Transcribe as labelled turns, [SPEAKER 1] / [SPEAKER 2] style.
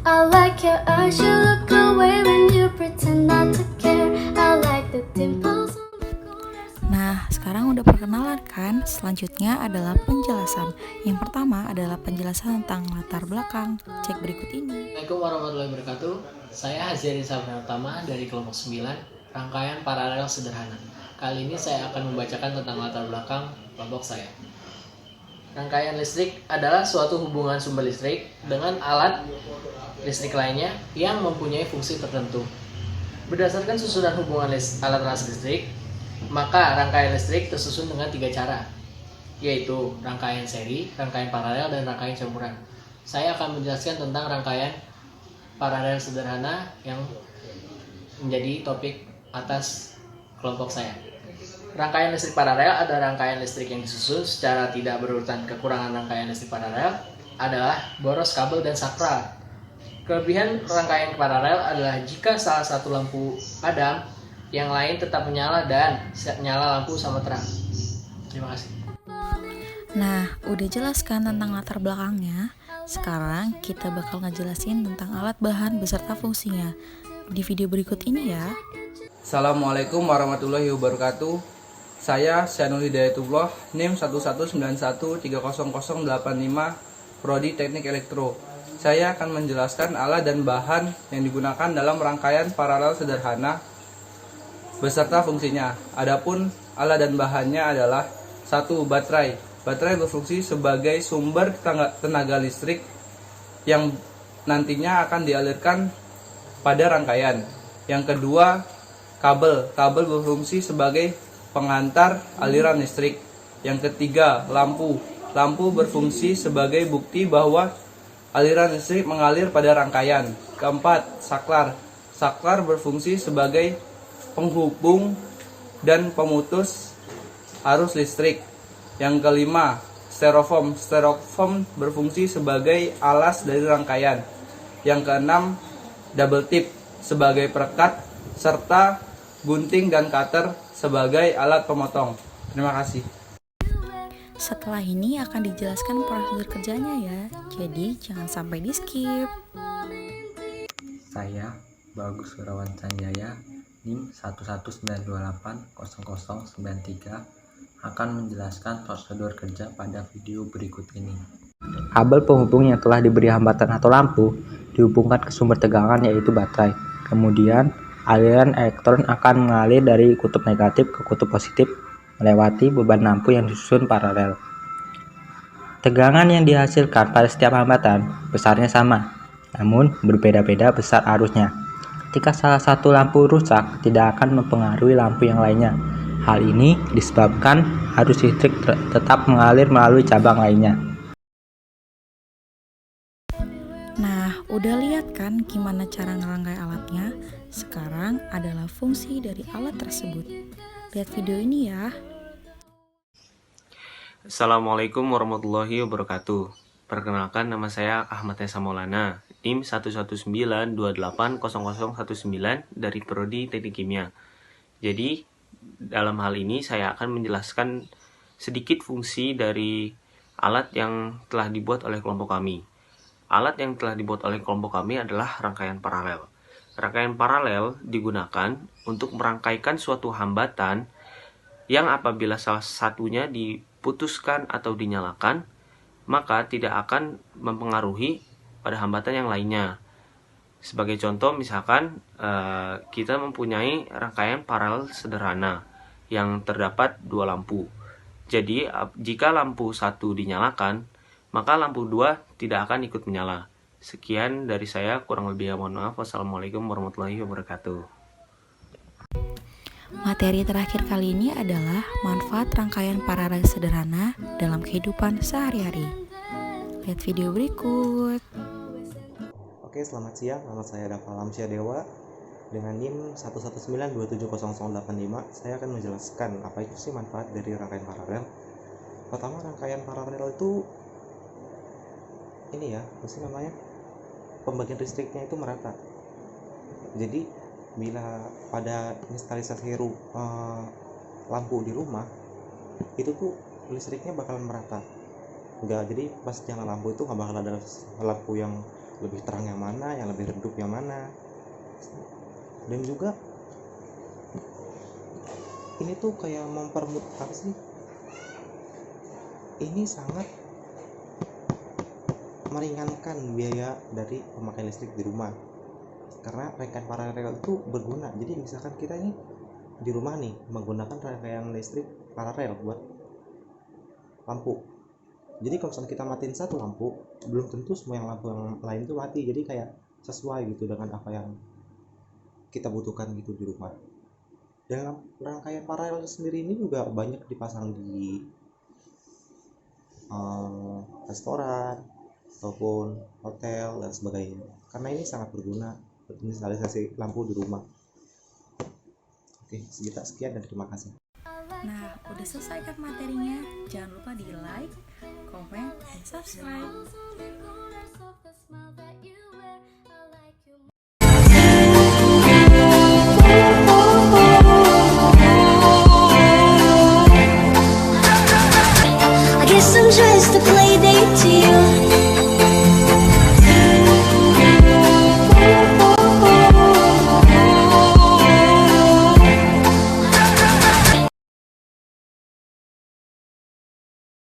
[SPEAKER 1] I like your eyes, you look away when you pretend not to care. I like the dimples on the corners.
[SPEAKER 2] Nah, sekarang udah perkenalan kan? Selanjutnya adalah penjelasan. Yang pertama adalah penjelasan tentang latar belakang. Cek berikut ini.
[SPEAKER 3] Assalamualaikum warahmatullahi wabarakatuh. Saya Haziari Sabra Utama dari kelompok 9, rangkaian paralel sederhana. Kali ini saya akan membacakan tentang latar belakang kelompok saya. Rangkaian listrik adalah suatu hubungan sumber listrik dengan alat listrik lainnya yang mempunyai fungsi tertentu. Berdasarkan susunan hubungan alat listrik, maka rangkaian listrik tersusun dengan 3 cara, yaitu rangkaian seri, rangkaian paralel, dan rangkaian campuran. Saya akan menjelaskan tentang rangkaian paralel sederhana yang menjadi topik atas kelompok saya. Rangkaian listrik paralel adalah rangkaian listrik yang disusun secara tidak berurutan. Kekurangan rangkaian listrik paralel adalah boros kabel dan saklar. Kelebihan rangkaian paralel adalah jika salah satu lampu padam, yang lain tetap menyala dan nyala lampu sama terang. Terima kasih.
[SPEAKER 2] Nah, udah jelaskan tentang latar belakangnya. Sekarang kita bakal ngejelasin tentang alat bahan beserta fungsinya di video berikut ini ya.
[SPEAKER 4] Assalamualaikum warahmatullahi wabarakatuh. Saya Syanul Hidayatullah, NIM 119130085, Prodi Teknik Elektro. Saya akan menjelaskan alat dan bahan yang digunakan dalam rangkaian paralel sederhana beserta fungsinya. Adapun alat dan bahannya adalah 1. Baterai. Baterai berfungsi sebagai sumber tenaga listrik yang nantinya akan dialirkan pada rangkaian. Yang kedua, kabel. Kabel berfungsi sebagai pengantar aliran listrik. Yang ketiga, lampu. Lampu berfungsi sebagai bukti bahwa aliran listrik mengalir pada rangkaian. Keempat, saklar. Saklar berfungsi sebagai penghubung dan pemutus arus listrik. Yang kelima, styrofoam. Styrofoam berfungsi sebagai alas dari rangkaian. Yang keenam, double tip sebagai perekat, serta gunting dan cutter sebagai alat pemotong. Terima kasih.
[SPEAKER 2] Setelah ini akan dijelaskan prosedur kerjanya ya. Jadi jangan sampai di skip.
[SPEAKER 5] Saya Bagus Wirawan Sanjaya, NIM 119280093 akan menjelaskan prosedur kerja pada video berikut ini. Kabel penghubung yang telah diberi hambatan atau lampu dihubungkan ke sumber tegangan yaitu baterai. Kemudian aliran elektron akan mengalir dari kutub negatif ke kutub positif melewati beban lampu yang disusun paralel. Tegangan yang dihasilkan pada setiap hambatan besarnya sama, namun berbeda-beda besar arusnya. Ketika salah satu lampu rusak, tidak akan mempengaruhi lampu yang lainnya. Hal ini disebabkan arus listrik tetap mengalir melalui cabang lainnya.
[SPEAKER 2] Nah, udah lihat kan gimana cara ngerangkai alatnya? Sekarang adalah fungsi dari alat tersebut. Lihat video ini ya.
[SPEAKER 6] Assalamualaikum warahmatullahi wabarakatuh. Perkenalkan, nama saya Ahmad Nesa Maulana, NIM 119280019 dari Prodi Teknik Kimia. Jadi, dalam hal ini saya akan menjelaskan sedikit fungsi dari alat yang telah dibuat oleh kelompok kami. Alat yang telah dibuat oleh kelompok kami adalah rangkaian paralel. Rangkaian paralel digunakan untuk merangkaikan suatu hambatan yang apabila salah satunya diputuskan atau dinyalakan, maka tidak akan mempengaruhi pada hambatan yang lainnya. Sebagai contoh, misalkan kita mempunyai rangkaian paralel sederhana yang terdapat 2 lampu. Jadi, jika lampu 1 dinyalakan, maka lampu 2 tidak akan ikut menyala. Sekian dari saya, kurang lebih mohon maaf. Wassalamualaikum warahmatullahi wabarakatuh.
[SPEAKER 2] Materi terakhir kali ini adalah manfaat rangkaian paralel sederhana dalam kehidupan sehari-hari. Lihat video berikut.
[SPEAKER 7] Oke, selamat siang. Nama saya Dava Lamsyah Dewa dengan NIM 119270085. Saya akan menjelaskan apa itu sih manfaat dari rangkaian paralel. Pertama, rangkaian paralel itu ini ya, mesti namanya pembagian listriknya itu merata. Jadi bila pada instalisasi lampu di rumah itu tuh listriknya bakalan merata. Jadi pas nyala lampu itu nggak bakal ada lampu yang lebih terang yang mana, yang lebih redup yang mana. Dan juga ini tuh kayak mempermudah apa sih, ini sangat meringankan biaya dari pemakaian listrik di rumah, karena rangkaian paralel itu berguna. Jadi misalkan kita ini di rumah nih menggunakan rangkaian listrik paralel buat lampu, jadi kalau misalnya kita matiin satu lampu, belum tentu semua yang lampu yang lain itu mati. Jadi kayak sesuai gitu dengan apa yang kita butuhkan gitu di rumah. Dan rangkaian paralel sendiri ini juga banyak dipasang di restoran ataupun hotel dan sebagainya, karena ini sangat berguna untuk instalisasi lampu di rumah. Oke, sekian dan terima kasih.
[SPEAKER 2] Nah, udah selesai kan materinya? Jangan lupa di like, comment, and subscribe.
[SPEAKER 1] Also the colors of the smile that you wear.